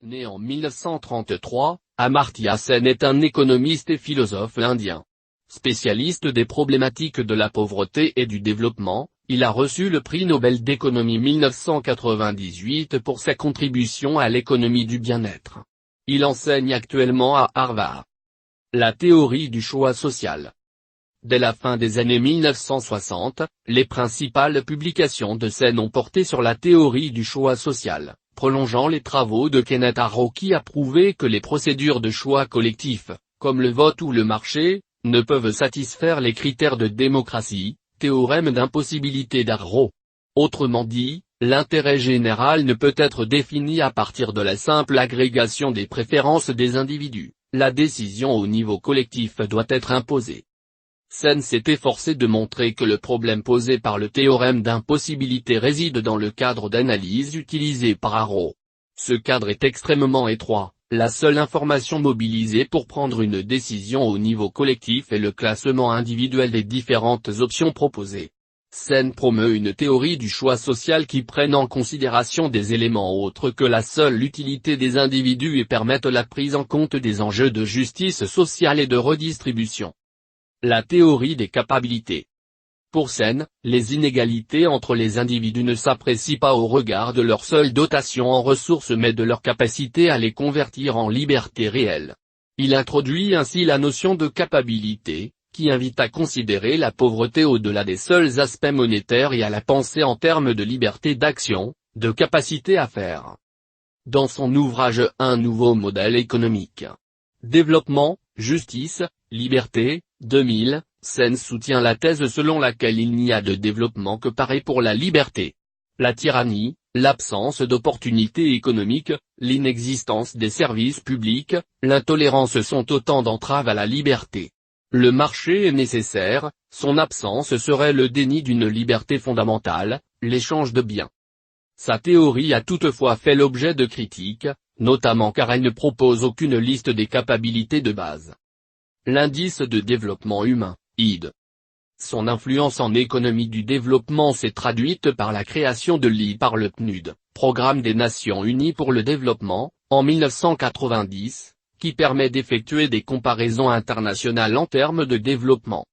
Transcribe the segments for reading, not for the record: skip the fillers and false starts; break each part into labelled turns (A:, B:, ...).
A: Né en 1933, Amartya Sen est un économiste et philosophe indien. Spécialiste des problématiques de la pauvreté et du développement, il a reçu le prix Nobel d'économie 1998 pour sa contribution à l'économie du bien-être. Il enseigne actuellement à Harvard. La théorie du choix social. Dès la fin des années 1960, les principales publications de Sen ont porté sur la théorie du choix social, prolongeant les travaux de Kenneth Arrow qui a prouvé que les procédures de choix collectif, comme le vote ou le marché, ne peuvent satisfaire les critères de démocratie, théorème d'impossibilité d'Arrow. Autrement dit, l'intérêt général ne peut être défini à partir de la simple agrégation des préférences des individus, la décision au niveau collectif doit être imposée. Sen s'est efforcé de montrer que le problème posé par le théorème d'impossibilité réside dans le cadre d'analyse utilisé par Arrow. Ce cadre est extrêmement étroit, la seule information mobilisée pour prendre une décision au niveau collectif est le classement individuel des différentes options proposées. Sen promeut une théorie du choix social qui prenne en considération des éléments autres que la seule utilité des individus et permette la prise en compte des enjeux de justice sociale et de redistribution. La théorie des capacités. Pour Sen, les inégalités entre les individus ne s'apprécient pas au regard de leur seule dotation en ressources mais de leur capacité à les convertir en liberté réelle. Il introduit ainsi la notion de capacité, qui invite à considérer la pauvreté au-delà des seuls aspects monétaires et à la penser en termes de liberté d'action, de capacité à faire. Dans son ouvrage Un nouveau modèle économique. Développement, justice, liberté, 2000, Sen soutient la thèse selon laquelle il n'y a de développement que pareil pour la liberté. La tyrannie, l'absence d'opportunités économiques, l'inexistence des services publics, l'intolérance sont autant d'entraves à la liberté. Le marché est nécessaire, son absence serait le déni d'une liberté fondamentale, l'échange de biens. Sa théorie a toutefois fait l'objet de critiques, notamment car elle ne propose aucune liste des capacités de base. L'indice de développement humain, ID. Son influence en économie du développement s'est traduite par la création de l'ID par le PNUD, Programme des Nations Unies pour le développement, en 1990, qui permet d'effectuer des comparaisons internationales en termes de développement.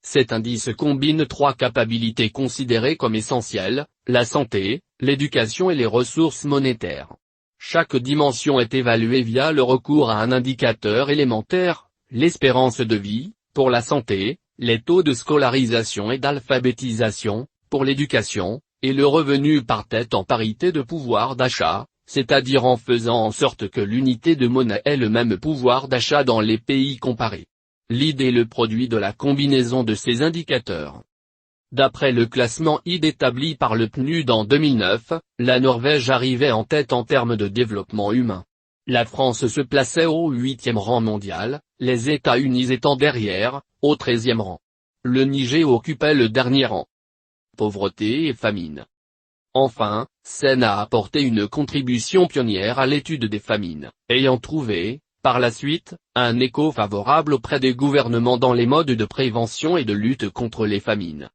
A: Cet indice combine trois capacités considérées comme essentielles, la santé, l'éducation et les ressources monétaires. Chaque dimension est évaluée via le recours à un indicateur élémentaire, l'espérance de vie, pour la santé, les taux de scolarisation et d'alphabétisation, pour l'éducation, et le revenu par tête en parité de pouvoir d'achat, c'est-à-dire en faisant en sorte que l'unité de monnaie ait le même pouvoir d'achat dans les pays comparés. L'ID est le produit de la combinaison de ces indicateurs. D'après le classement ID établi par le PNUD en 2009, la Norvège arrivait en tête en termes de développement humain. La France se plaçait au 8e rang mondial, les États-Unis étant derrière, au 13e rang. Le Niger occupait le dernier rang. Pauvreté et famine. Enfin, Sen a apporté une contribution pionnière à l'étude des famines, ayant trouvé, par la suite, un écho favorable auprès des gouvernements dans les modes de prévention et de lutte contre les famines.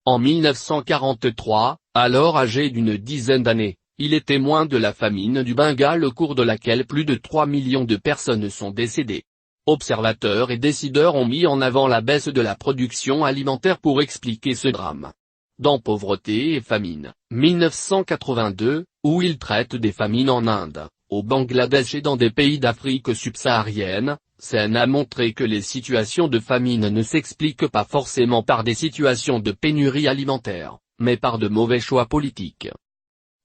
A: En 1943, alors âgé d'une dizaine d'années, il est témoin de la famine du Bengale au cours de laquelle plus de 3 millions de personnes sont décédées. Observateurs et décideurs ont mis en avant la baisse de la production alimentaire pour expliquer ce drame. Dans Pauvreté et famine, 1982, où il traite des famines en Inde, au Bangladesh et dans des pays d'Afrique subsaharienne, Sen a montré que les situations de famine ne s'expliquent pas forcément par des situations de pénurie alimentaire, mais par de mauvais choix politiques.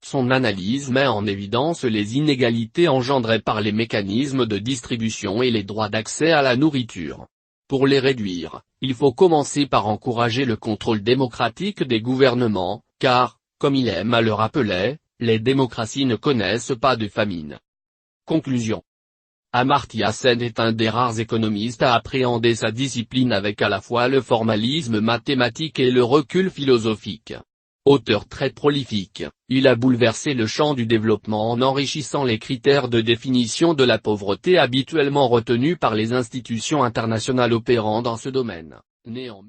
A: Son analyse met en évidence les inégalités engendrées par les mécanismes de distribution et les droits d'accès à la nourriture. Pour les réduire, il faut commencer par encourager le contrôle démocratique des gouvernements, car, comme il aime à le rappeler, les démocraties ne connaissent pas de famine. Conclusion. Amartya Sen est un des rares économistes à appréhender sa discipline avec à la fois le formalisme mathématique et le recul philosophique. Auteur très prolifique, il a bouleversé le champ du développement en enrichissant les critères de définition de la pauvreté habituellement retenus par les institutions internationales opérant dans ce domaine. Né en